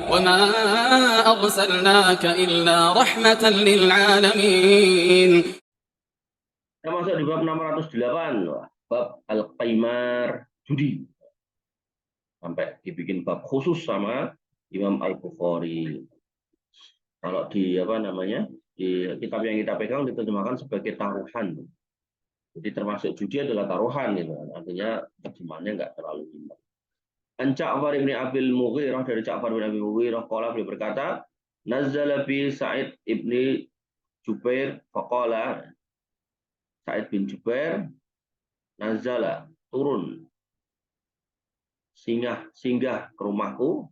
وما أرسلناك إلا رحمة للعالمين. Kita masuk di bab 608, bab al-qaimar, judi. Sampai dibikin bab khusus sama Imam Al-Bukhari. Kalau di di kitab yang kita pegang diterjemahkan sebagai taruhan. Jadi termasuk judi adalah taruhan gitu. Artinya terjemahannya nggak terlalu indah. An Ja'far bin Abil Mughirah, dari Ja'far bin Abil Mughirah qala, beliau berkata, nazzala bi Sa'id ibni Jubair faqala, Sa'id bin Jubair nazala, turun, singgah ke rumahku.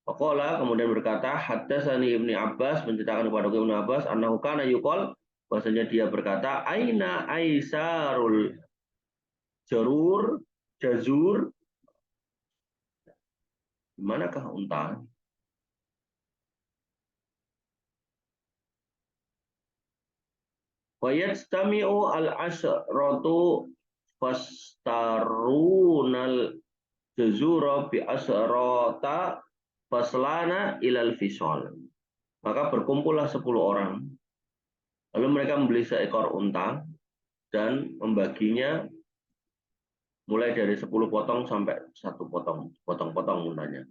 Faqala, kemudian berkata, haddatsani Ibnu Abbas, menceritakan kepada Ibnu Abbas, annahu kana yuqal, bahwasanya dia berkata, aina aisarul jazur, manakah unta? Wa yastami'u al-asyratu fastarunal jazura bi asrata faslana ilal fisol. Maka berkumpullah 10 orang. Lalu mereka membeli seekor unta dan membaginya mulai dari 10 potong sampai 1 potong, potong-potong untanya.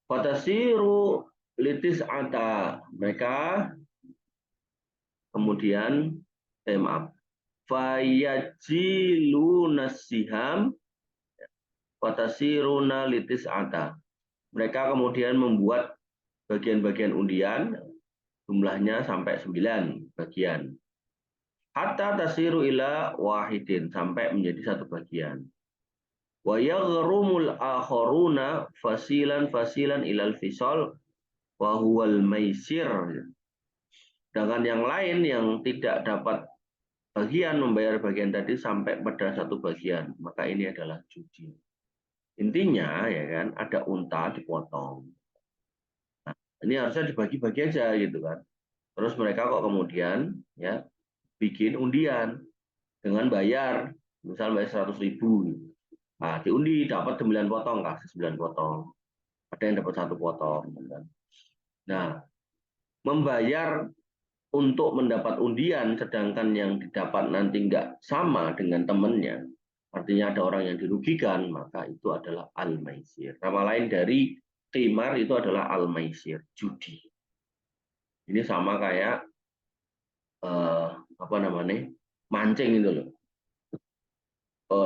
Fatasiru litis ata, mereka kemudian fayajiluna siham fatasiruna litis ata. Mereka kemudian membuat bagian-bagian undian, jumlahnya sampai 9 bagian. Hatta tasiru ila wahidin, sampai menjadi 1 bagian. Wa yaghrumul akharuna fasilan ilal fisal wa huwal maisir. Dengan yang lain yang tidak dapat bagian membayar bagian tadi sampai pada 1 bagian, maka ini adalah judi. Intinya ya kan, ada unta dipotong. Nah, ini harusnya dibagi-bagi aja gitu kan. Terus mereka kok kemudian ya bikin undian dengan bayar, misal bayar 100.000. Nah, diundi dapat 9 potong, kasih 9 potong. Ada yang dapat 1 potong. Nah, membayar untuk mendapat undian, sedangkan yang didapat nanti nggak sama dengan temannya, artinya ada orang yang dirugikan, maka itu adalah al-maisir. Nama lain dari qimar itu adalah al-maisir, judi. Ini sama kayak mancing itu loh.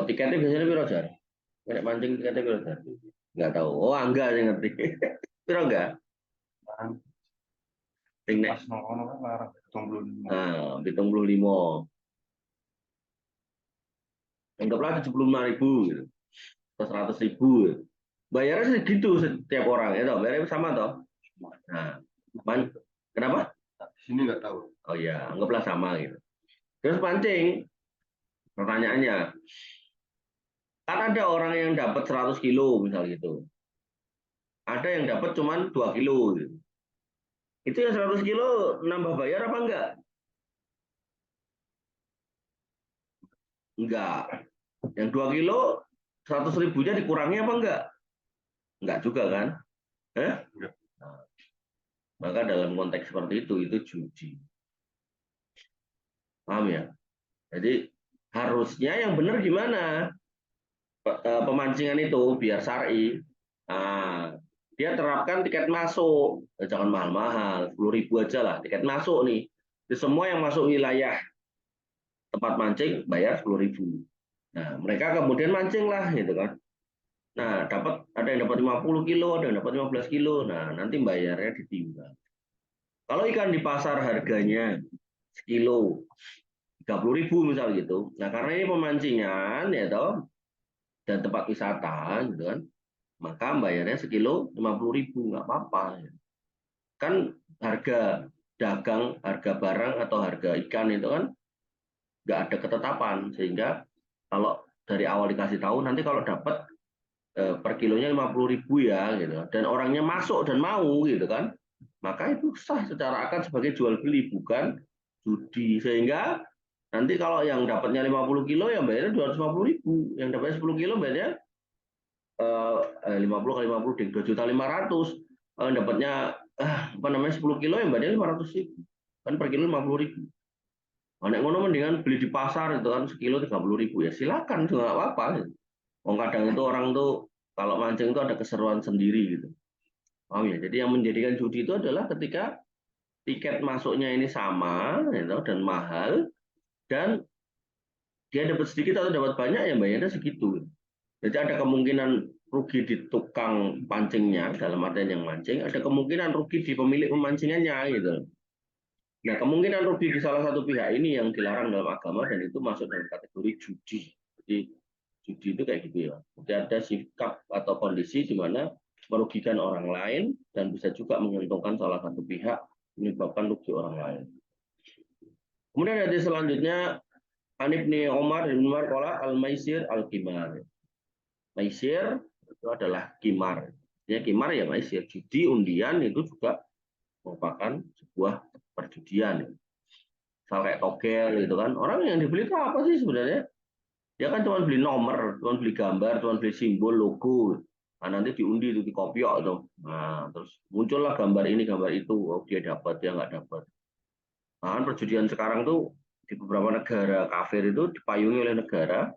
Tiketnya biasanya piro jar? Kayak mancing tiketnya piro jar? Nggak tahu. Oh, angga yang ngerti. Piro enggak? Sing nek. Nah, 75. Anggaplah 75.000 gitu. Atau 100.000. Bayarnya segitu setiap orang ya toh. Bayarnya sama toh. Nah, kenapa? Sini nggak tahu. Oh ya, anggaplah sama gitu. Terus pancing. Pertanyaannya, kan ada orang yang dapat 100 kilo misal gitu. Ada yang dapat cuma 2 kilo gitu. Itu yang 100 kilo nambah bayar apa enggak? Enggak. Yang 2 kilo 100.000-nya dikurangi apa enggak? Enggak juga kan? Enggak. Nah, maka dalam konteks seperti itu judi. Paham ya? Jadi harusnya yang benar gimana? Pemancingan itu biar syar'i. Nah, dia terapkan tiket masuk. Jangan mahal-mahal, 10.000 aja lah tiket masuk nih. Di semua yang masuk wilayah tempat mancing bayar 10.000. Nah, mereka kemudian mancing lah gitu kan. Nah, ada yang dapat 50 kilo, ada yang dapat 15 kilo. Nah, nanti bayarnya ditimbang. Kalau ikan di pasar harganya sekilo 30.000 misal gitu. Nah, karena ini pemancingan ya toh dan tempat wisata gitu kan, maka bayarnya sekilo 50.000, nggak apa-apa. Kan harga dagang, harga barang atau harga ikan itu kan nggak ada ketetapan, sehingga kalau dari awal dikasih tahu nanti kalau dapat per kilonya 50.000 ya gitu, dan orangnya masuk dan mau gitu kan, maka itu sah secara akad sebagai jual beli, bukan judi. Sehingga nanti kalau yang dapatnya 50 kilo yang bayarnya 250.000, yang dapatnya 10 kilo bayarnya 50 kali 50 ding 2.500.000. dapatnya 10 kilo yang bayarnya 500.000. Kan per kilo 50.000. Nah, nek ngono mendingan beli di pasar itu kan sekilo 30.000 ya silakan juga nggak apa-apa. Gitu. Kadang itu orang tuh kalau mancing itu ada keseruan sendiri gitu. Oh ya, jadi yang menjadikan judi itu adalah ketika tiket masuknya ini sama gitu, dan mahal, dan dia dapat sedikit atau dapat banyak ya bayarnya segitu. Jadi ada kemungkinan rugi di tukang pancingnya dalam artian yang mancing, ada kemungkinan rugi di pemilik pemancingannya gitu. Nah, kemungkinan rugi di salah satu pihak ini yang dilarang dalam agama dan itu masuk dalam kategori judi. Jadi judi itu kayak gitu ya. Jadi ada sikap atau kondisi di mana merugikan orang lain dan bisa juga menguntungkan salah satu pihak menyebabkan rugi orang lain. Kemudian ada selanjutnya Anib ni Umar bin Umar qala al-maisir al-qimar. Maisir itu adalah kimar. Ya kimar ya maisir. Judi undian itu juga merupakan sebuah perjudian. Misal kayak togel gitu kan. Orang yang dibeli itu apa sih sebenarnya? Dia kan cuma beli nomor, cuma beli gambar, cuma beli simbol, logo. Nah, nanti diundi itu di kopiok tuh. Nah, terus muncullah gambar ini, gambar itu. Oh, dia dapat, dia nggak dapat. Nah, kan perjudian sekarang tuh di beberapa negara kafir itu dipayungi oleh negara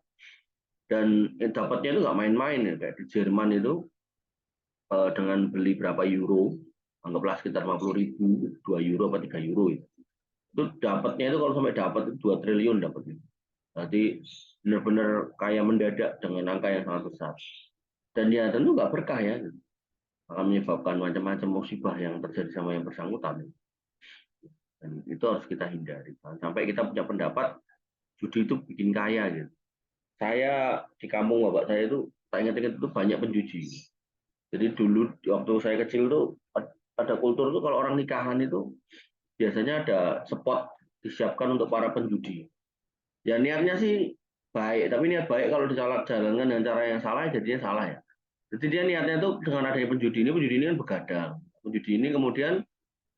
dan dapatnya itu nggak main-main ya. Kayak di Jerman itu dengan beli berapa euro, anggaplah sekitar 50.000, 2 euro apa 3 euro itu dapatnya itu kalau sampai dapat itu 2 triliun dapatnya. Jadi benar-benar kaya mendadak dengan angka yang sangat besar. Dan ya tentu nggak berkah ya, akan menyebabkan macam-macam musibah yang terjadi sama yang bersangkutan. Dan itu harus kita hindari. Sampai kita punya pendapat judi itu bikin kaya gitu. Saya di kampung bapak saya itu, saya ingat-ingat itu banyak penjudi. Jadi dulu waktu saya kecil tuh ada kultur tuh kalau orang nikahan itu biasanya ada spot disiapkan untuk para penjudi. Ya niatnya sih baik, tapi niat baik kalau dijalankan dengan cara yang salah jadinya salah ya. Jadi dia niatnya tuh dengan adanya penjudi ini kan begadang. Penjudi ini kemudian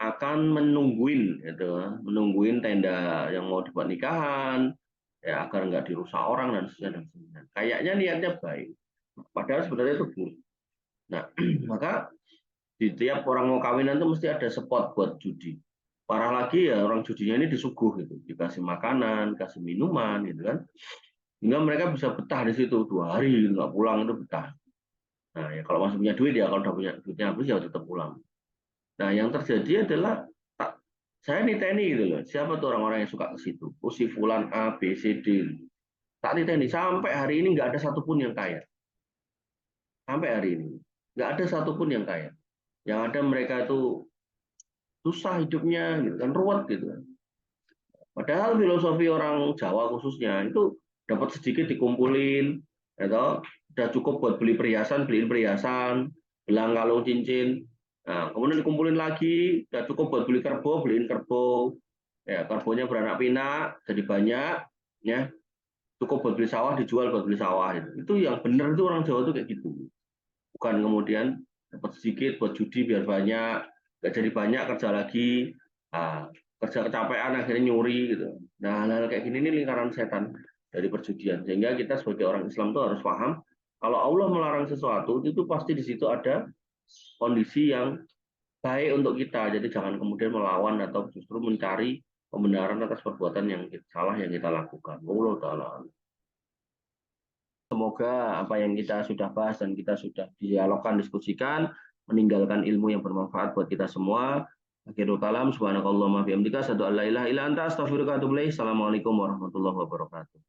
akan menungguin tenda yang mau dibuat nikahan, ya agar nggak dirusak orang dan sebagainya. Kayaknya niatnya baik, padahal sebenarnya itu buruk. Nah, maka di tiap orang mau kawinan itu mesti ada spot buat judi. Parah lagi ya orang judinya ini disuguh gitu, dikasih makanan, kasih minuman gitu kan, hingga mereka bisa betah di situ 2 hari nggak pulang itu betah. Nah ya kalau masih punya duit ya, kalau udah punya duitnya habis ya tetap pulang. Nah yang terjadi adalah saya niteni gitu loh, siapa tuh orang-orang yang suka ke situ? Oh si Fulan A, B, C, D. Tak niteni sampai hari ini nggak ada satupun yang kaya. Sampai hari ini nggak ada satupun yang kaya. Yang ada mereka itu susah hidupnya gitu kan, ruwet gitu kan. Padahal filosofi orang Jawa khususnya itu dapat sedikit dikumpulin, atau udah cukup buat beliin perhiasan, gelang, kalung, cincin. Nah, kemudian dikumpulin lagi, udah cukup buat beli kerbau, beliin kerbau. Ya, kerbonya beranak pinak, jadi banyak, ya. Cukup buat beli sawah, dijual buat beli sawah. Itu yang benar itu orang Jawa itu kayak gitu. Bukan kemudian dapat sedikit buat judi biar banyak, nggak jadi banyak kerja lagi. Nah, kerja kecapean akhirnya nyuri gitu. Nah hal-hal kayak gini ini lingkaran setan dari perjudian, sehingga kita sebagai orang Islam tuh harus paham kalau Allah melarang sesuatu itu pasti di situ ada kondisi yang baik untuk kita. Jadi jangan kemudian melawan atau justru mencari pembenaran atas perbuatan yang salah yang kita lakukan. Allah Ta'ala. Semoga apa yang kita sudah bahas dan kita sudah dialogkan, diskusikan, meninggalkan ilmu yang bermanfaat buat kita semua. Akhirul kalam, subhanakallahumma bihamdika, asyhadu an la ilaha illa anta, astaghfiruka wa atubu ilaik. Assalamualaikum warahmatullahi wabarakatuh.